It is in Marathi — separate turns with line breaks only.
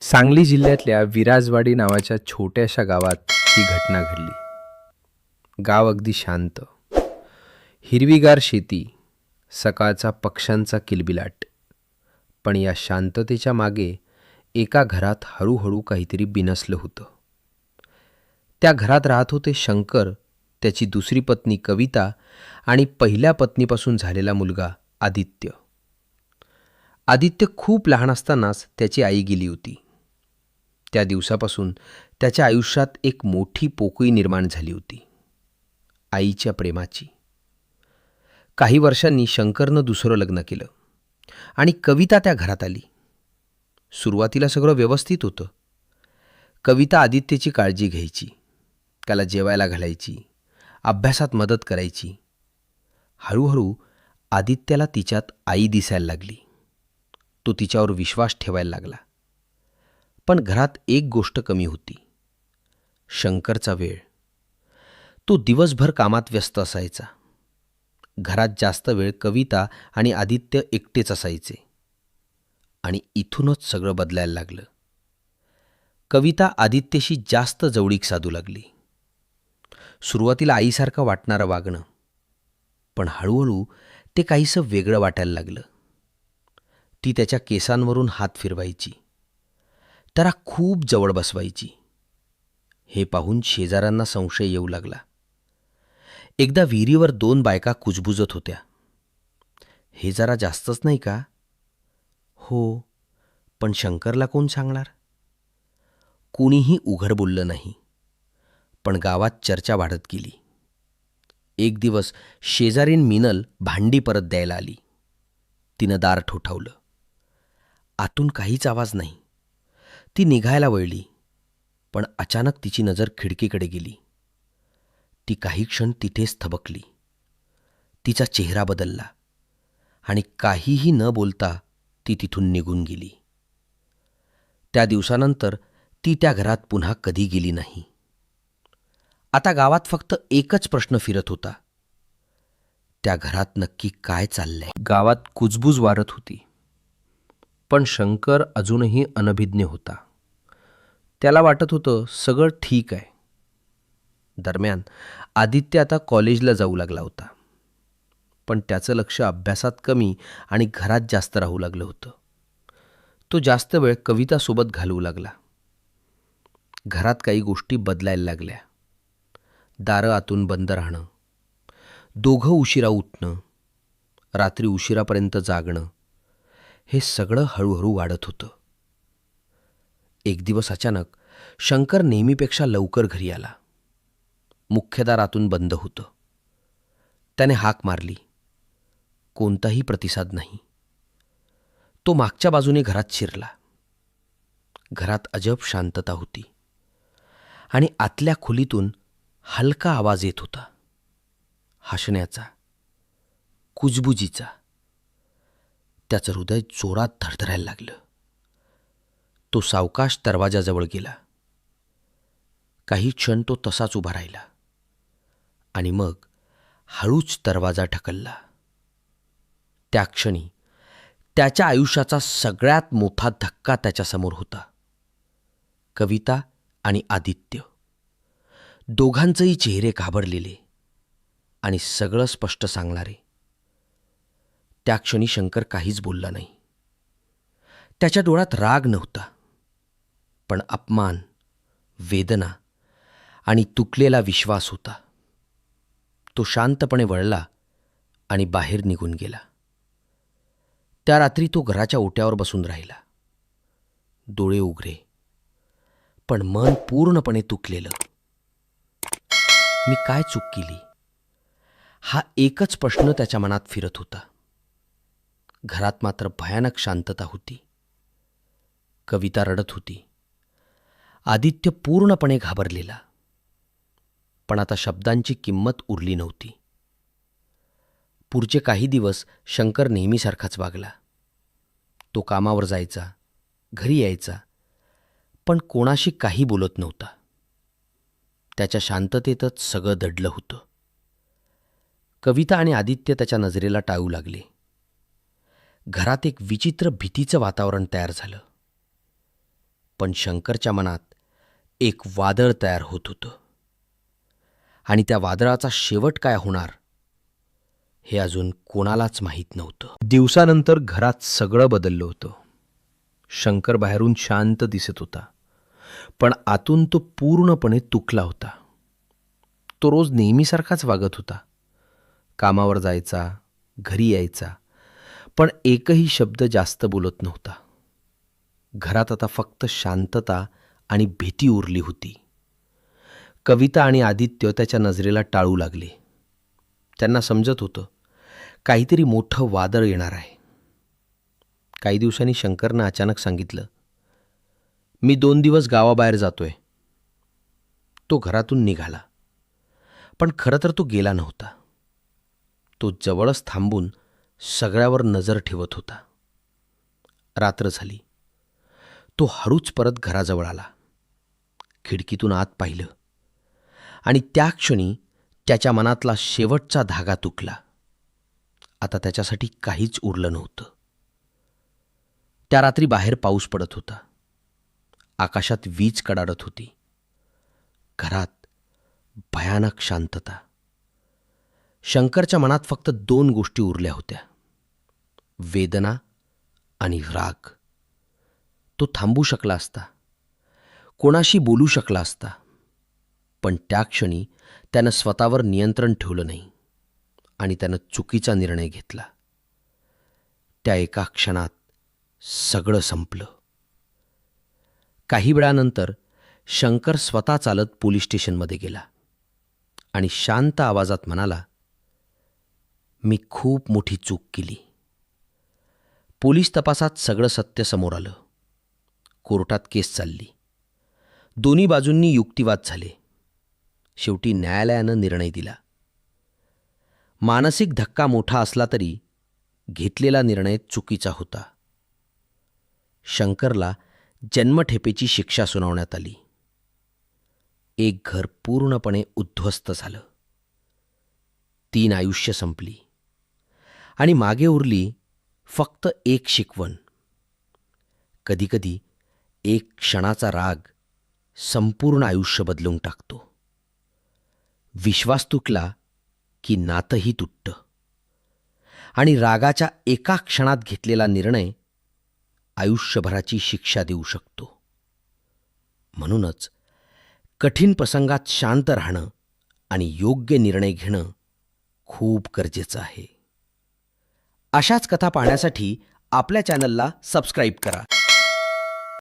सांगली जिल्ह्यातल्या विराजवाडी नावाच्या छोट्याशा गावात ही घटना घडली. गाव अगदी शांत, हिरवीगार शेती, सकाळचा पक्ष्यांचा किलबिलाट. पण या शांततेच्या मागे एका घरात हळूहळू काहीतरी बिनसलं होतं. त्या घरात राहत होते शंकर, त्याची दुसरी पत्नी कविता आणि पहिल्या पत्नीपासून झालेला मुलगा आदित्य. आदित्य खूप लहान असतानाच त्याची आई गेली होती. त्या दिवसापासून त्याच्या आयुष्यात एक मोठी पोकळी निर्माण झाली होती, आईच्या प्रेमाची. काही वर्षांनी शंकरनं दुसरं लग्न केलं आणि कविता त्या घरात आली. सुरुवातीला सगळं व्यवस्थित होतं. कविता आदित्यची काळजी घ्यायची, त्याला जेवायला घालायची, अभ्यासात मदत करायची. हळूहळू आदित्याला तिच्यात आई दिसायला लागली. तो तिच्यावर विश्वास ठेवायला लागला. पण घरात एक गोष्ट कमी होती, शंकरचा वेळ. तो दिवसभर कामात व्यस्त असायचा. घरात जास्त वेळ कविता आणि आदित्य एकटेच असायचे. आणि इथूनच सगळं बदलायला लागलं. कविता आदित्यशी जास्त जवळीक साधू लागली. सुरुवातीला आईसारखं वाटणारं वागणं, पण हळूहळू ते काहीसं वेगळं वाटायला लागलं. ती त्याच्या केसांवरून हात फिरवायची, त्याला खूप जवळ बसवायची. हे पाहून शेजाऱ्यांना संशय येऊ लागला. एकदा विहिरीवर 2 बायका कुजबुजत होत्या. हे जरा जास्तच नाही का? हो, पण शंकरला कोण सांगणार? कोणीही उघड बोललं नाही. पण गावात चर्चा वाढत गेली. एक दिवस शेजारीण मिनल भांडी परत द्यायला आली. तिनं दार ठोठावलं. आतून काहीच आवाज नाही. ती निघायला वळली, पण अचानक तिची नजर खिडकीकडे गेली. ती काही क्षण तिथेच थबकली. तिचा चेहरा बदलला आणि काहीही न बोलता ती तिथून निघून गेली. त्या दिवसानंतर ती त्या घरात पुन्हा कधी गेली नाही. आता गावात फक्त एकच प्रश्न फिरत होता, त्या घरात नक्की काय चाललंय? गावात कुजबूज वारत होती, पण शंकर अजूनही अनभिज्ञ होता. त्याला वाटत होतं सगळं ठीक आहे. दरम्यान आदित्य आता कॉलेजला जाऊ लागला होता. पण त्याचं लक्ष अभ्यासात कमी आणि घरात जास्त राहू लागलं होतं. तो जास्त वेळ कवितासोबत घालवू लागला. घरात काही गोष्टी बदलायला लागल्या. दारं आतून बंद राहणं, दोघं उशिरा उठणं, रात्री उशिरापर्यंत जागणं, हे सगळं हळूहळू वाढत होतं. एक दिवस अचानक शंकर नेहमीपेक्षा लवकर घरी आला. मुख्य दार आतून बंद होतं. त्याने हाक मारली. कोणताही प्रतिसाद नाही. तो मागच्या बाजूने घरात शिरला. घरात अजब शांतता होती आणि आतल्या खोलीतून हलका आवाज येत होता, हसण्याचा, कुजबुजीचा. त्याचं हृदय जोरात धडधडायला लागलं. तो सावकाश दरवाजाजवळ गेला. काही क्षण तो तसाच उभा राहिला आणि मग हळूच दरवाजा ढकलला. त्या क्षणी त्याच्या आयुष्याचा सगळ्यात मोठा धक्का त्याच्यासमोर होता. कविता आणि आदित्य, दोघांचेही चेहरे घाबरलेले आणि सगळं स्पष्ट सांगणारे. त्या क्षणी शंकर काहीच बोलला नाही. त्याच्या डोळ्यात राग नव्हता, पण अपमान, वेदना आणि तुटलेला विश्वास होता. तो शांतपणे वळला आणि बाहेर निघून गेला. त्या रात्री तो घराच्या ओट्यावर बसून राहिला, डोळे उघडे, पण मन पूर्णपणे तुटलेलं. मी काय चूक केली? हा एकच प्रश्न त्याच्या मनात फिरत होता. घरात मात्र भयानक शांतता होती. कविता रडत होती. आदित्य पूर्णपणे घाबरलेला. पण आता शब्दांची किंमत उरली नव्हती. पुढचे काही दिवस शंकर नेहमीसारखाच वागला. तो कामावर जायचा, घरी यायचा, पण कोणाशी काही बोलत नव्हता. त्याच्या शांततेतच सगळं दडलं होतं. कविता आणि आदित्य त्याच्या नजरेला टाळू लागले. घरात एक विचित्र भीतीचं वातावरण तयार झालं.
पण शंकरच्या मनात एक वादळ तयार होत होतं आणि त्या वादळाचा शेवट काय होणार हे अजून कोणालाच माहीत नव्हतं.
दिवसानंतर घरात सगळं बदललं होतं. शंकर बाहेरून शांत दिसत होता, पण आतून तो पूर्णपणे तुटला होता. तो रोज नेहमीसारखाच वागत होता. कामावर जायचा, घरी यायचा, पण एकही शब्द जास्त बोलत नव्हता. घरात आता फक्त शांतता आणि भीती उरली होती. कविता आणि आदित्य त्याच्या नजरेला टाळू लागले. त्यांना समजत होतं काहीतरी मोठं वादळ येणार आहे. काही दिवसांनी शंकरनं अचानक सांगितलं, मी 2 दिवस गावाबाहेर जातोय. तो घरातून निघाला, पण खरं तर तो गेला नव्हता. तो जवळच थांबून सगळ्यावर नजर ठेवत होता. रात्र झाली. तो हळूच परत घराजवळ आला. खिडकीतून आत पाहिलं आणि त्या क्षणी त्याच्या मनातला शेवटचा धागा तुटला. आता त्याच्यासाठी काहीच उरलं नव्हतं. त्या रात्री बाहेर पाऊस पडत होता. आकाशात वीज कडाडत होती. घरात भयानक शांतता. शंकरच्या मनात फक्त 2 गोष्टी उरल्या होत्या, वेदना आणि राग. तो थांबू शकला असता, कोणाशी बोलू शकला असता, पण त्या क्षणी त्यानं स्वतःवर नियंत्रण ठेवलं नाही आणि त्यानं चुकीचा निर्णय घेतला. त्या एका क्षणात सगळं संपलं. काही वेळानंतर शंकर स्वतः चालत पोलीस स्टेशनमध्ये गेला आणि शांत आवाजात म्हणाला, मी खूप मोठी चूक केली. पोलीस तपासात सगळं सत्य समोर आलं. कोर्टात केस चालली. दोन्ही बाजूंनी युक्तिवाद झाले. शेवटी न्यायालयानं निर्णय दिला. मानसिक धक्का मोठा असला तरी घेतलेला निर्णय चुकीचा होता. शंकरला जन्मठेपेची शिक्षा सुनावण्यात आली. एक घर पूर्णपणे उद्ध्वस्त झालं. 3 आयुष्य संपली आणि मागे उरली फक्त एक शिकवण. कधीकधी एक क्षणाचा राग संपूर्ण आयुष्य बदलून टाकतो. विश्वास तुटला की नातंही तुटतं आणि रागाच्या एका क्षणात घेतलेला निर्णय आयुष्यभराची शिक्षा देऊ शकतो. म्हणूनच कठीण प्रसंगात शांत राहणं आणि योग्य निर्णय घेणं खूप गरजेचं आहे. अशाच कथा पाहण्यासाठी आपल्या चॅनलला सबस्क्राईब करा.